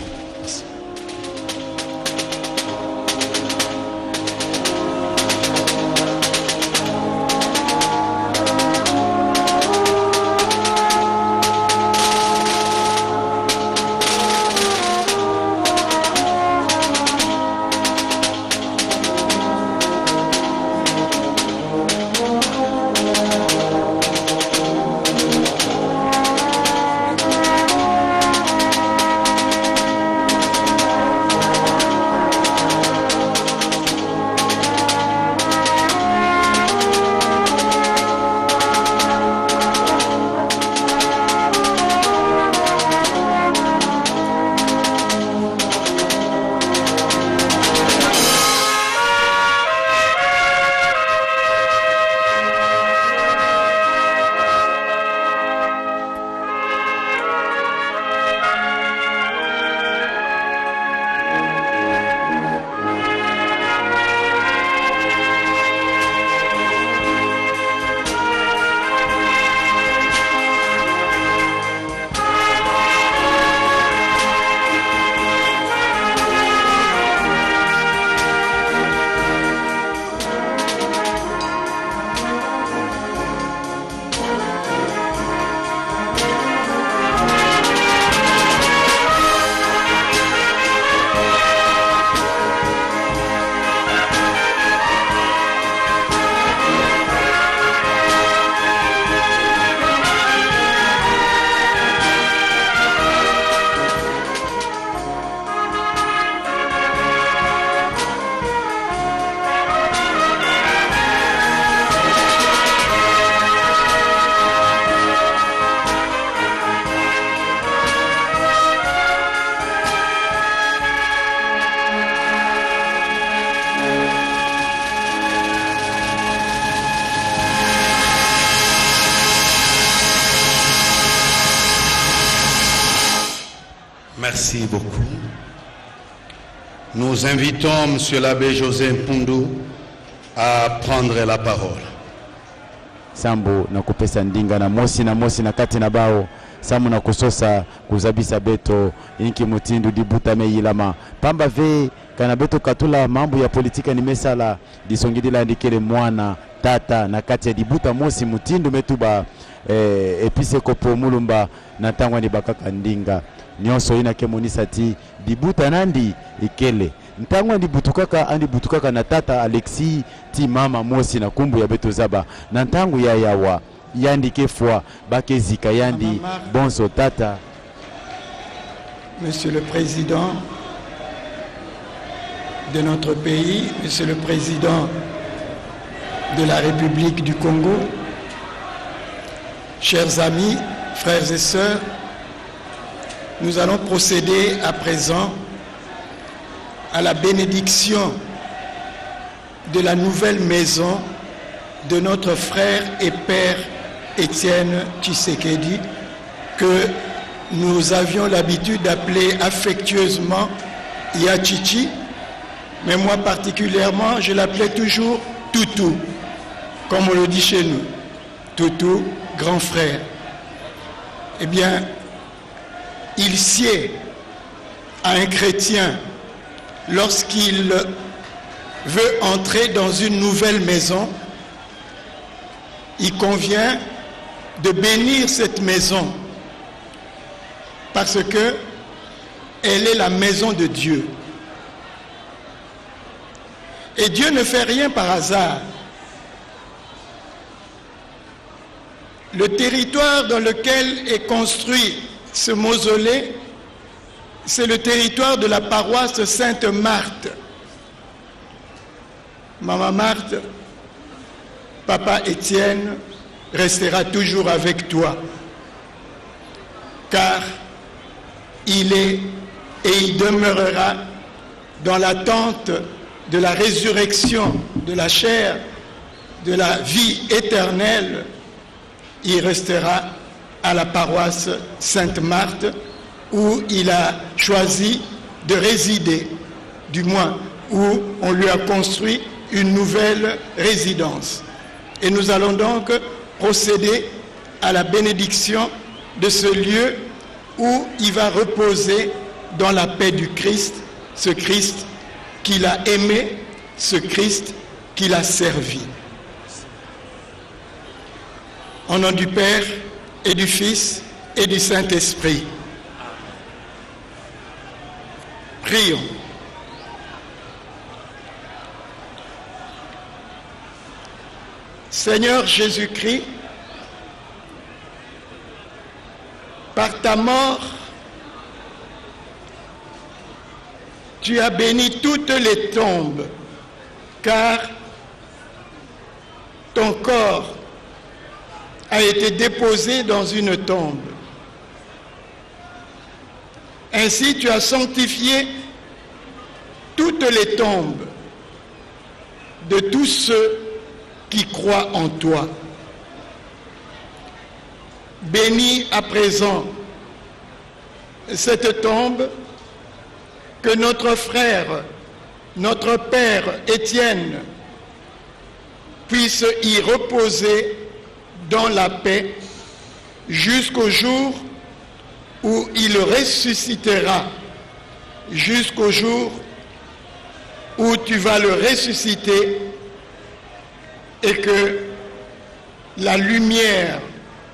Merci beaucoup. Nous invitons M. l'abbé José Mpundu à prendre la parole. Sambo na kupesa ndinga na mosi na kati na bao samu na kusosa kuzabisa beto inki mutindu dibuta meyilama pamba ve kana beto katula mambo ya politika ni mesala disongidila ndikele mwana tata na kati ya dibuta mosi mutindu metuba epise kopo mulumba na tangwa ni bakaka ndinga nyonso ina kemonisa ti dibuta nandi ikele ntangwa ndi butukaka na tata Alexis ti mama mosi na kumbu ya beto zaba na ntangu ya yawa yandi kefwa bakezika yandi bonso tata. Monsieur le Président de notre pays, Monsieur le Président de la République du Congo, chers amis, frères et sœurs, nous allons procéder à présent à la bénédiction de la nouvelle maison de notre frère et père Étienne Tshisekedi, que nous avions l'habitude d'appeler affectueusement Yachichi, mais moi particulièrement, je l'appelais toujours Toutou, comme on le dit chez nous. Toutou, grand frère. Eh bien, il sied à un chrétien lorsqu'il veut entrer dans une nouvelle maison, il convient de bénir cette maison parce que elle est la maison de Dieu. Et Dieu ne fait rien par hasard. Le territoire dans lequel est construit ce mausolée, c'est le territoire de la paroisse Sainte-Marthe. Maman Marthe, Papa Étienne restera toujours avec toi, car il est et il demeurera dans l'attente de la résurrection de la chair, de la vie éternelle. Il restera à la paroisse Sainte-Marthe où il a choisi de résider, du moins où on lui a construit une nouvelle résidence. Et nous allons donc procéder à la bénédiction de ce lieu où il va reposer dans la paix du Christ, ce Christ qu'il a aimé, ce Christ qu'il a servi. Au nom du Père et du Fils et du Saint-Esprit. Prions. Seigneur Jésus-Christ, par ta mort, tu as béni toutes les tombes, car ton corps a été déposé dans une tombe. Ainsi, tu as sanctifié toutes les tombes de tous ceux qui croient en toi. Bénis à présent cette tombe, que notre frère, notre père Étienne puisse y reposer dans la paix jusqu'au jour où il ressuscitera, jusqu'au jour où tu vas le ressusciter et que la lumière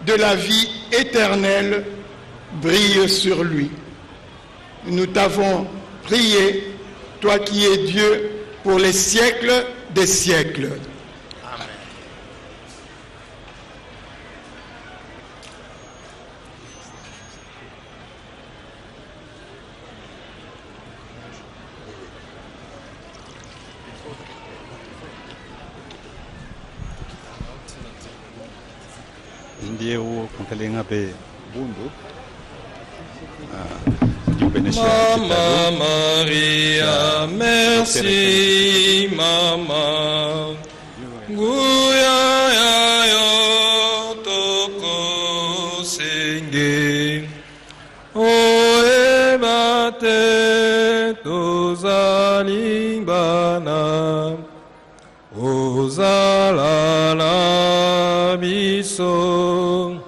de la vie éternelle brille sur lui. Nous t'avons prié, toi qui es Dieu pour les siècles des siècles. Amen. Ndiye konkalenga pe bundu. Mama Maria, merci, Mama. Guya ya yo toko senge. Oe ba bate tozalingana ozalala biso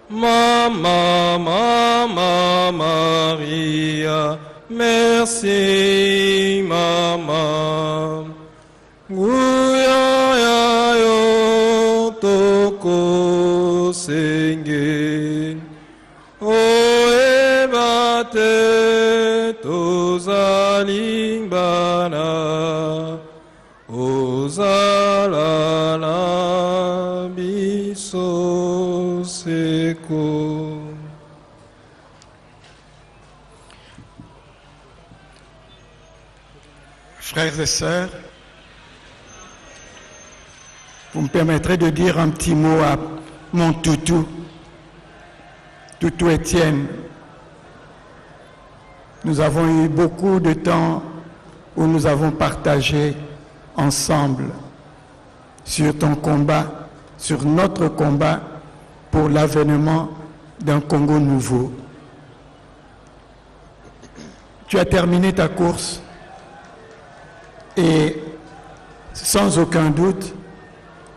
Mama, Mama Maria, merci Mama. Guya ya yo toko senge, o ebate tozalimbana, ozalala biso seko. Frères et sœurs, vous me permettrez de dire un petit mot à mon toutou Étienne. Nous avons eu beaucoup de temps où nous avons partagé ensemble sur ton combat, sur notre combat pour l'avènement d'un Congo nouveau. Tu as terminé ta course et sans aucun doute,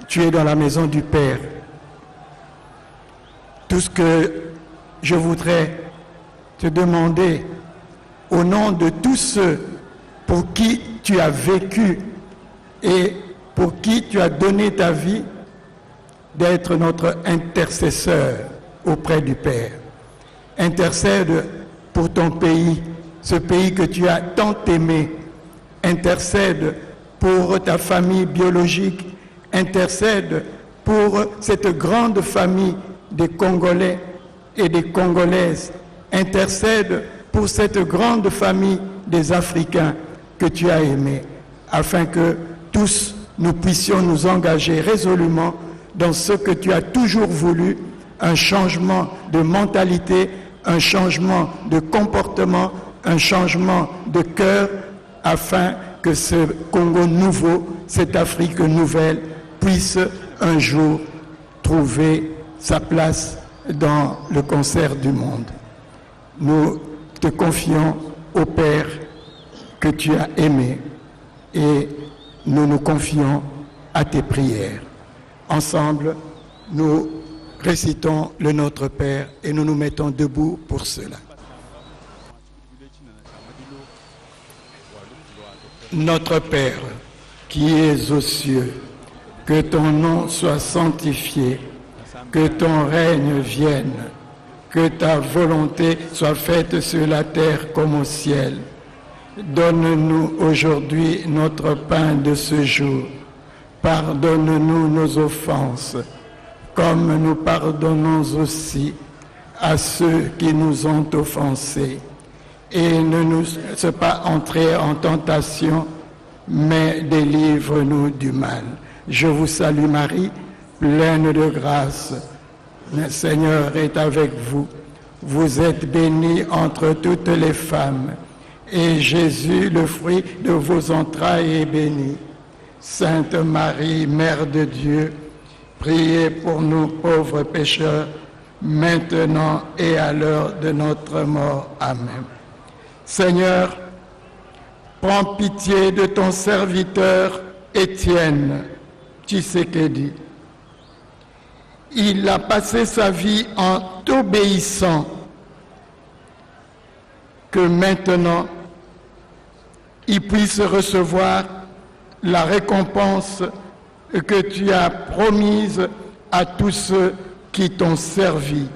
tu es dans la maison du Père. Tout ce que je voudrais te demander au nom de tous ceux pour qui tu as vécu et pour qui tu as donné ta vie, d'être notre intercesseur auprès du Père. Intercède pour ton pays, ce pays que tu as tant aimé. Intercède pour ta famille biologique. Intercède pour cette grande famille des Congolais et des Congolaises. Intercède pour cette grande famille des Africains que tu as aimés, afin que tous nous puissions nous engager résolument dans ce que tu as toujours voulu, un changement de mentalité, un changement de comportement, un changement de cœur, afin que ce Congo nouveau, cette Afrique nouvelle, puisse un jour trouver sa place dans le concert du monde. Nous te confions au Père que tu as aimé et nous nous confions à tes prières. Ensemble, nous récitons le Notre Père et nous nous mettons debout pour cela. Notre Père, qui es aux cieux, que ton nom soit sanctifié, que ton règne vienne, que ta volonté soit faite sur la terre comme au ciel. Donne-nous aujourd'hui notre pain de ce jour. Pardonne-nous nos offenses, comme nous pardonnons aussi à ceux qui nous ont offensés. Et ne nous laisse pas entrer en tentation, mais délivre-nous du mal. Je vous salue Marie, pleine de grâce. Le Seigneur est avec vous. Vous êtes bénie entre toutes les femmes. Et Jésus, le fruit de vos entrailles, est béni. Sainte Marie, Mère de Dieu, priez pour nous pauvres pécheurs, maintenant et à l'heure de notre mort. Amen. Seigneur, prends pitié de ton serviteur Étienne Tshisekedi. Il a passé sa vie en t'obéissant, que maintenant il puisse recevoir la récompense que tu as promise à tous ceux qui t'ont servi.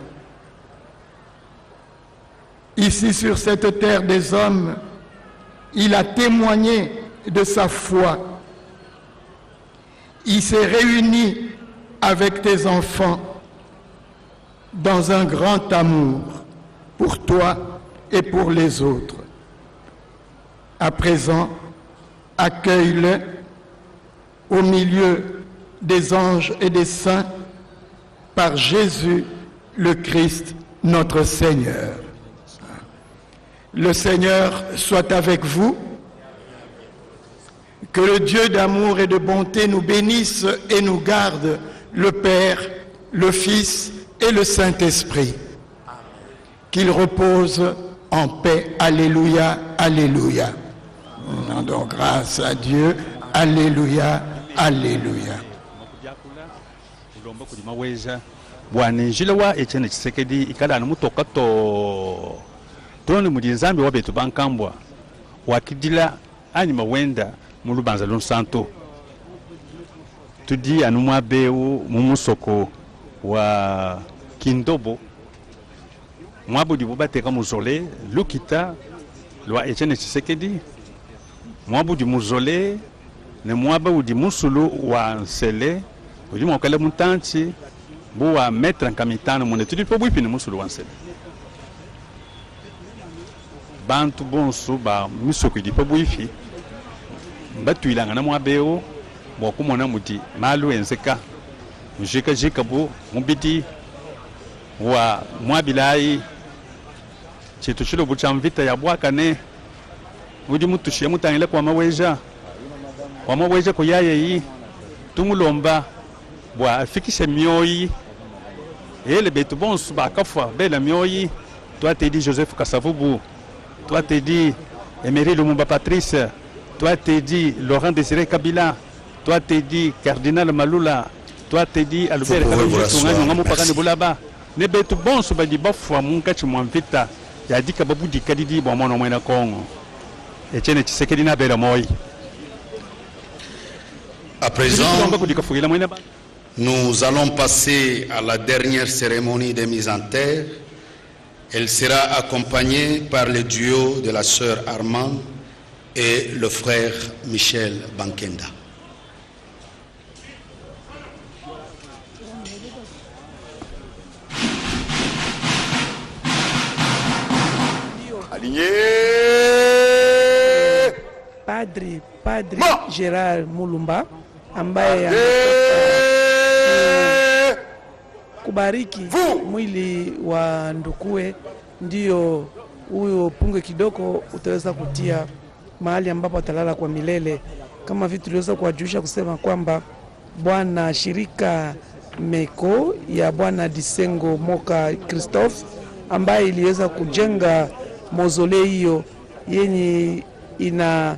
Ici sur cette terre des hommes, il a témoigné de sa foi. Il s'est réuni avec tes enfants dans un grand amour pour toi et pour les autres. À présent, accueille-le au milieu des anges et des saints par Jésus le Christ, notre Seigneur. Le Seigneur soit avec vous. Que le Dieu d'amour et de bonté nous bénisse et nous garde, le Père, le Fils et le Saint-Esprit. Qu'il repose en paix. Alléluia, alléluia. Nous rendons grâce à Dieu. Alléluia, alléluia. Bwana njila wa echene Tshisekedi ikala na mutoka to toni mudizambi wa betu bankambwa wakidila ani mawenda mulubanza lunsanto tudi anumwa beu mumusoko wa Kindobo mwabudi bubateka muzole lukita lwa echene Tshisekedi mwabudi muzole ne mwabudi musulu wa nsele udi mwakale mutanchi boa mettre en kamitano mon étude pour bouipi ne musulu wansele bantu bonso ba misoko di pa bouifi batu ilanga na mwabeo bo kumona muti malu enzeka njika jika bo mubiti wa mwabilai chitu chilo bucha mvita ya bwaka ne udi mutu shia mutangile kwa maweja ko yaye yi tumulomba bwa afikishe mioyi ele betu bonso bakafwa bela mioyi toi te dit Joseph Kasavubu, toi te dit Emery Lumumba Patrice, toi te dit Laurent Désiré Kabila, toi te dit Cardinal Malula, toi te dit Albert Kalonji ngamu pakane bulaba ne betu bonso ba di bafwa munka chimwamvita ya dika babudi kadidi bwa mwana mwena Kongo Etienne Tshisekedi na bela moyi. À présent, nous allons passer à la dernière cérémonie de mise en terre. Elle sera accompagnée par le duo de la sœur Armand et le frère Michel Bankenda. Padre Gérard Mulumba ambaye kubariki mwili wa ndukue, ndio huyo punge kidogo utaweza kutia mahali ambapo atalala kwa milele, kama vitu tuliweza kuwajulisha kusema kwamba bwana shirika Meko ya bwana Disengo Moka Christophe ambaye iliweza kujenga mozole hiyo yenye ina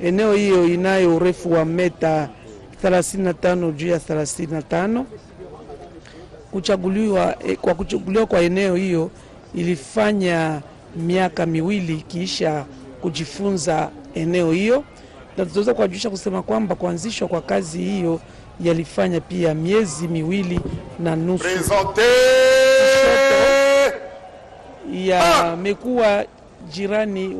eneo hiyo inayo urefu wa meta 35 juu ya 35. Kwa kuchaguliwa kwa eneo hiyo ilifanya miaka miwili kisha kujifunza eneo hiyo, na tutaweza kuwajulisha kusema kwamba kuanzishwa kwa kazi hiyo yalifanya pia miezi miwili na nusu. Yamekuwa jirani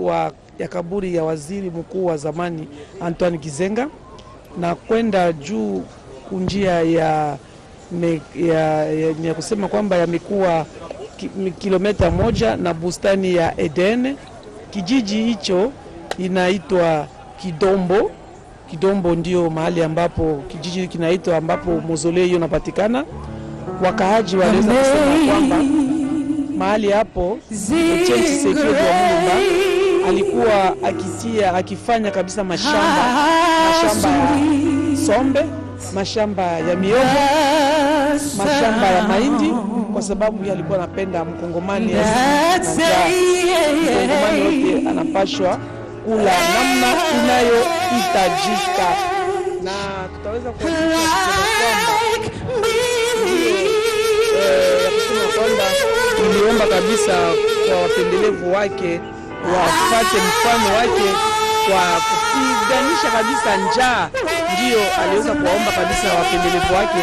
ya kaburi ya waziri mkuu wa zamani Antoine Gizenga, na kwenda juu kunjia ya kusema kwamba yamekuwa kilomita 1 na bustani ya Eden. Kijiji hicho inaitwa Kidombo. Kidombo ndio mahali ambapo kijiji kinaitwa ambapo mausoleo hiyo inapatikana. Wakaaji waliweza kusema kwamba mahali hapo Etienne Tshisekedi wa Mulumba alikuwa akifanya kabisa mashamba ya sombe, mashamba ya miogo, mashamba ya mahindi, kwa sababu alikuwa anapenda mkongomani mkongomani yote anapashwa kula namna inayohitajika. Na tutaweza kuhakikisha kwamba tuliomba kabisa kwa wapendelevu wake wafate mfano wake kwa kupiganisha kabisa njaa. Ndio aliweza kuwaomba kabisa wapendelevu wake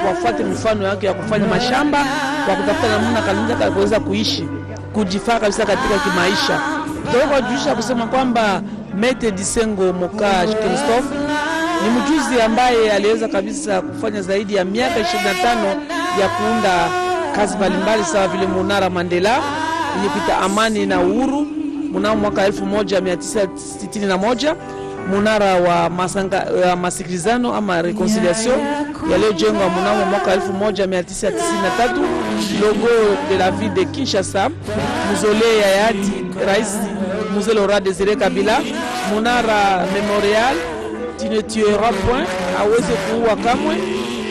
wafuate mfano wake ya kufanya mashamba, kwa kutafuta namna kalenda kuweza kuishi kujifaa kabisa katika kimaisha. Ndio kujulisha kusema kwamba Maître Disengo Moka Christophe ni mjuzi ambaye aliweza kabisa kufanya zaidi ya miaka 25 ya kuunda kazi mbalimbali sawa vile Munara Mandela yenye kuita amani na uhuru mnamo mwaka 1961, Munara wa masikilizano ama reconciliation yaliyojengwa mnamo mwaka 1993, logo de la ville de Kinshasa, mausolée ya hayati Rais Mzee Laurent Désiré Kabila, Munara Memorial tu ne tueras point, aweze kuua kamwe,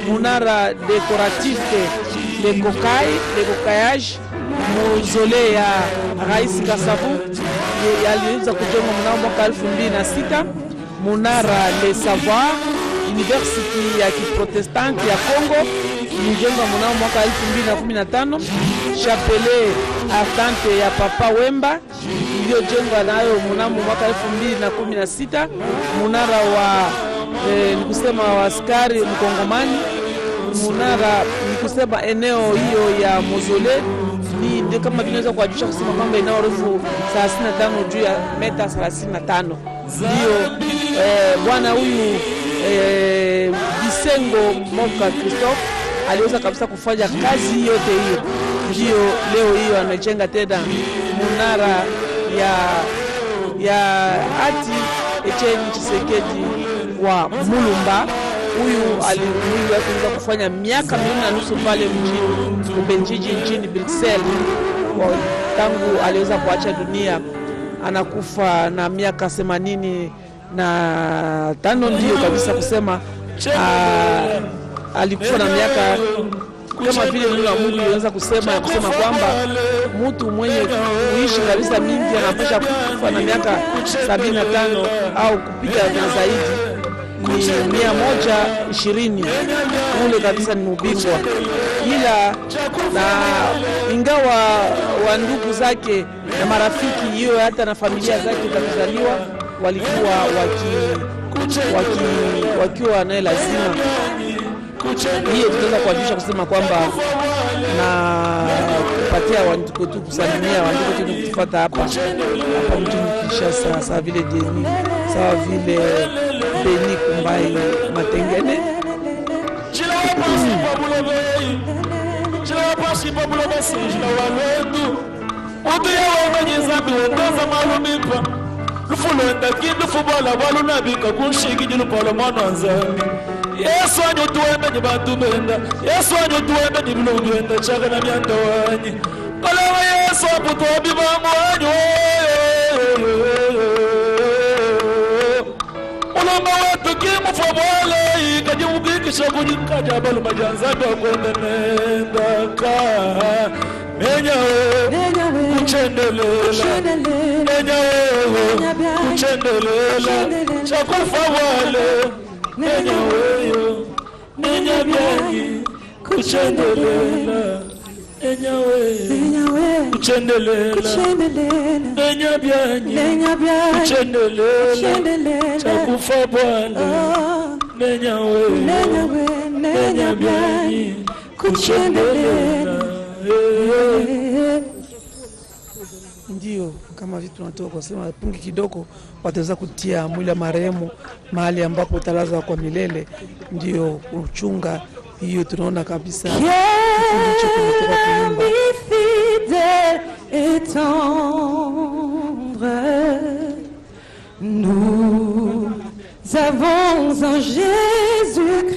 Munara décoratif de cocaille, de cocaillage mausolée ya Rais Kasavu aliweza kujengwa mnamo mwaka 2006. Munara Le Savoir, University ya Kiprotestanti ya Kongo, ilijengwa mnamo mwaka 2015. Chapelet Ardente ya Papa Wemba iliyojengwa nayo mnamo mwaka 2016. Munara wa nikusema wa askari mkongomani, munara nikusema eneo hiyo ya mausolée ni kama tunaweza kuajusha kusema kwamba ina urefu 35 juu ya meta 35. Ndio bwana huyu Bisengo Moka Christophe aliweza kabisa kufanya kazi yote hiyo. Ndio leo hiyo anajenga tena munara ya ati Etienne Tshisekedi wa Mulumba. Huyu aliweza kufanya miaka 4.5 pale mjini Ubelgiji nchini Bruxelles. Tangu aliweza kuacha dunia anakufa na miaka 85. Ndio kabisa kusema alikufa na miaka kama vile neno la Mungu liweza kusema kwamba mtu mwenye kuishi kabisa mingi anapaswa kufa na miaka 75 au kupita na zaidi ni 120. Ule kabisa ni ubingwa, ila na ingawa wa ndugu zake na marafiki hiyo hata na familia zake za kuzaliwa walikuwa wakiwa naye lazima. Hiyo tunaweza kuajusha kusema kwamba na kupatia wandugu tu kusalimia wandugu tu kufuata hapa mjini Kinshasa, sawa vile Deni, sawa vile Beni Kumbai Matengene. Yesu anyutuwembe ni bantu benda, Yesu anyutuwembe ni bilu benda, chaka na mianda wanyi. Kalawa Yesu aputu abibangu wanyi. Ulamba watu kimu fabwale, kaji mugikisha kujikaja balu majanza kwa kwenda nenda ka. Menyawe, kuchendelela, menyawe, kuchendelela, chakufa wale. Nenyaweyo, nenyabyagi, kuchendelela. Nenyawe, kuchendelela. Nenyabyagi, kuchendelela. Chakufa bwana. Nenyawe, nenyabyagi, kuchendelela. Ndio kama vitu tunatoka kusema pungi kidogo wataweza kutia mwili wa marehemu mahali ambapo utalaza kwa milele. Ndio kuchunga hiyo, tunaona kabisa ndicho kinatoka kuimba. Nous avons en Jésus-Christ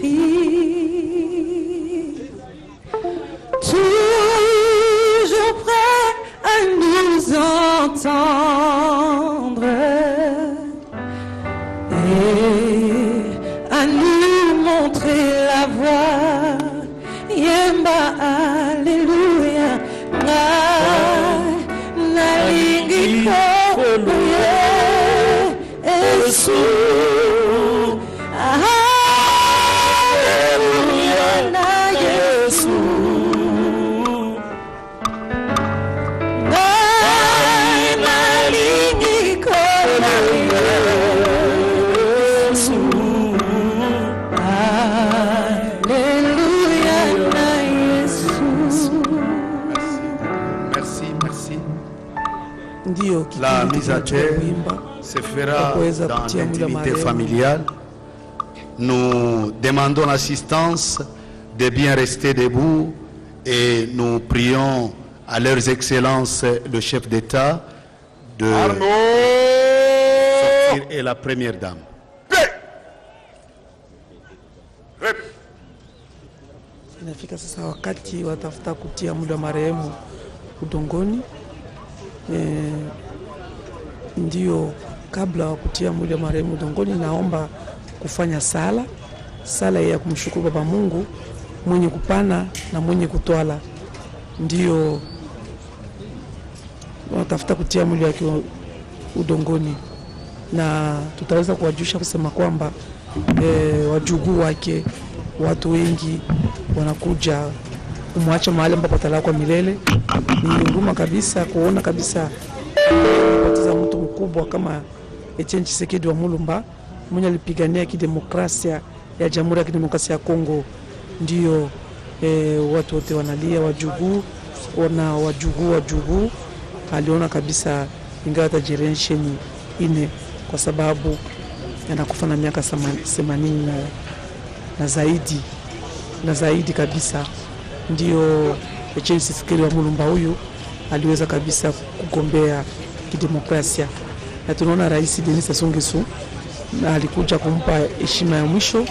toujours prêt à nous entendre et à nous montrer la voie. Yemba, alléluia, na lingiko, Yesu, alléluia, na Yesu. La mise à terre se fera dans l'intimité familiale. Nous demandons l'assistance de bien rester debout et nous prions à leurs excellences le chef d'État de sortir et la première dame. Inafika sasa wakati watafuta kutia mwili wa marehemu udongoni. Ndio kabla wa kutia mwili wa marehemu udongoni, naomba kufanya sala ya kumshukuru Baba Mungu mwenye kupana na mwenye kutwala. Ndio wanatafuta kutia mwili wake udongoni, na tutaweza kuwajulisha kusema kwamba wajukuu wake, watu wengi wanakuja kumwacha mahali ambapo atalala kwa milele. Ni nguma kabisa kuona kabisa kupoteza mtu mkubwa kama Etienne Tshisekedi wa Mulumba, mwenye alipigania kidemokrasia ya Jamhuri ya Kidemokrasia ya Kongo. Ndio watu wote wanalia, wajukuu wajukuu. Aliona kabisa ingawa hata generation ine, kwa sababu anakufa na miaka 80 na zaidi kabisa. Ndio Etienne Tshisekedi wa Mulumba huyu aliweza kabisa kugombea kidemokrasia, na tunaona Rais Denis Sassou Nguesso na alikuja kumpa heshima ya mwisho.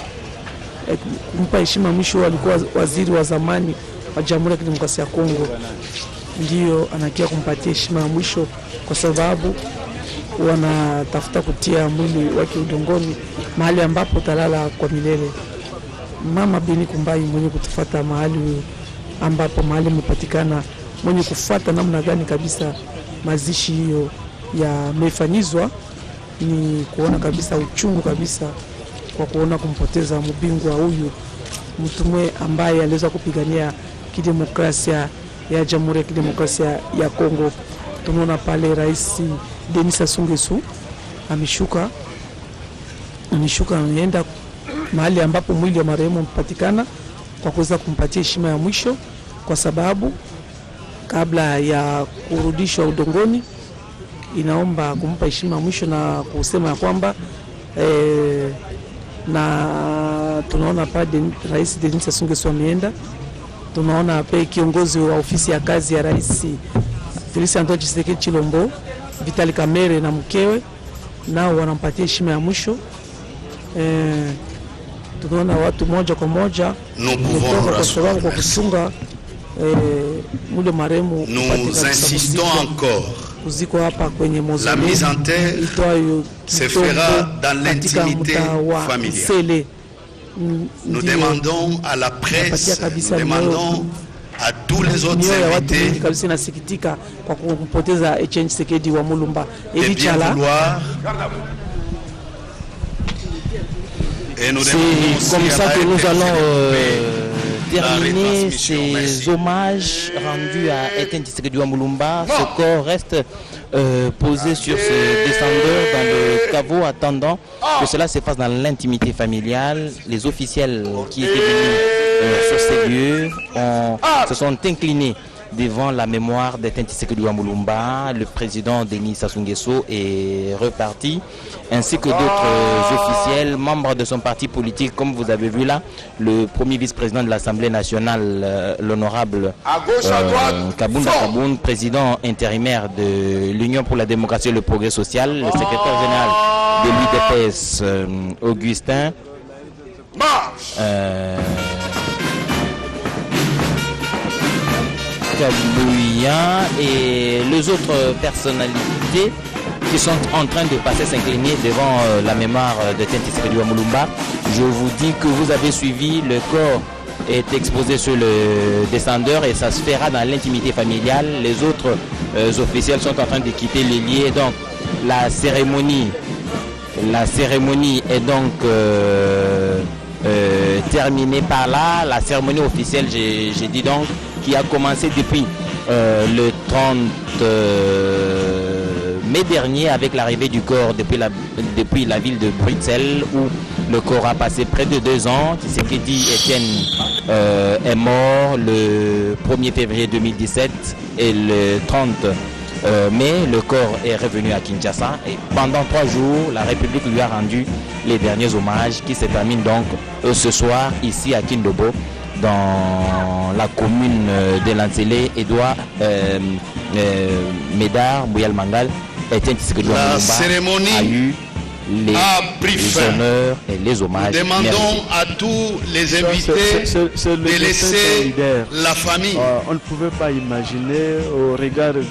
Alikuwa waziri wa zamani wa Jamhuri ya Kidemokrasia ya Kongo, ndio anakia kumpatia heshima ya mwisho, kwa sababu wanatafuta kutia mwili wake udongoni mahali ambapo talala kwa milele. Mama Beni Kumbai mwenye kutufuata mahali umepatikana, mwenye kufuata namna gani kabisa mazishi hiyo yamefanyizwa, ni kuona kabisa uchungu kabisa kwa kuona kumpoteza mbingwa huyu, mtu ambaye aliweza kupigania kidemokrasia ya Jamhuri ya Kidemokrasia ya Kongo. Tunaona pale Rais Denis Sassou Nguesso ameshuka anaenda mahali ambapo mwili wa marehemu umepatikana kwa kuweza kumpatia heshima ya mwisho, kwa sababu kabla ya kurudishwa udongoni inaomba kumpa heshima ya mwisho na kusema kwamba na tunaona pale Rais Denis Sassou Nguesso ameenda. Tunaona pale kiongozi wa ofisi ya kazi ya Rais Felix Antoine Tshisekedi Chilombo, Vital Kamerhe na mkewe, nao wanampatia heshima ya mwisho. Tunaona watu moja kwa moja kwa sababu kwa kuchunga mule marehemu. Nous insistons encore. La mise en terre se fera dans l'intimité familiale. Nous demandons à la presse, nous demandons à tous les autres invités de bien vouloir. Et nous c'est comme ça que nous allons terminer ces hommages rendus à Etienne Tshisekedi wa Mulumba. Ce corps reste posé sur ce descendeur dans le caveau, attendant que cela se passe dans l'intimité familiale. Les officiels qui étaient venus sur ces lieux se sont inclinés devant la mémoire d'Etienne Tshisekedi wa Mulumba. Le président Denis Sassou Nguesso est reparti, ainsi que d'autres officiels, membres de son parti politique, comme vous avez vu là, le premier vice-président de l'Assemblée nationale, l'honorable Kabounda Kaboun, président intérimaire de l'Union pour la démocratie et le progrès social, le secrétaire général de l'UDPS, Augustin Kabouya, et les autres personnalités qui sont en train de passer s'incliner devant la mémoire de Etienne Tshisekedi wa Mulumba. Je vous dis que vous avez suivi, le corps est exposé sur le descendeur et ça se fera dans l'intimité familiale. Les autres officiels sont en train de quitter les lieux. Donc la cérémonie est donc terminée par là. La cérémonie officielle, j'ai dit donc, qui a commencé depuis le 30 mai dernier avec l'arrivée du corps depuis la ville de Bruxelles, où le corps a passé près de 2 ans. Tshisekedi Etienne est mort le 1er février 2017 et le 30 mai, le corps est revenu à Kinshasa et pendant 3 jours, la République lui a rendu les derniers hommages qui se terminent donc ce soir ici à Kindobo, dans la commune de Lancelé, Edouard Médard, Bouyal Mangal. Etienne Tshisekedi wa Mulumba a eu les honneurs et les hommages. Nous demandons à tous les invités de laisser la famille. On ne pouvait pas imaginer au regard de